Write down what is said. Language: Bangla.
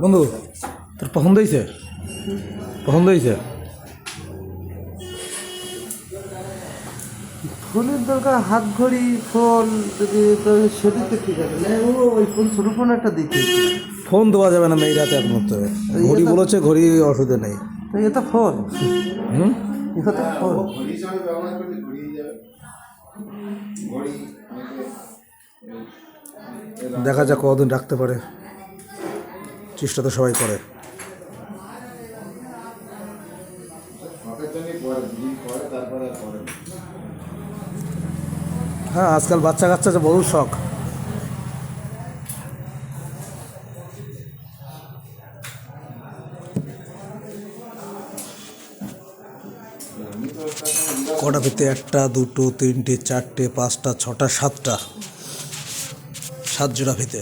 বন্ধু, তোর পছন্দ হয়েছে? পছন্দ হয়েছে? ফোনের দরকার, হাত ঘড়ি ফোন যদি সেটাই তো ঠিক আছে। ওই ফোন ছোটো ফোন একটা দিতে। ফোন দেওয়া যাবে না এই রাতে একমাত্র। ঘড়ি বলেছে, ঘড়ি অসুবিধা নেই। এ তো ফোন, হুম, এ তো ফোন। দেখা যাক কতদিন রাখতে পারে, চেষ্টা তো সবাই করে। হ্যাঁ, আজকাল বাচ্চা কাচ্চা যে বহু শখ। কটা পেতে? একটা, দুটো, তিনটে, চারটে, পাঁচটা, ছটা, সাতটা, 7 জোড়া ফিতে।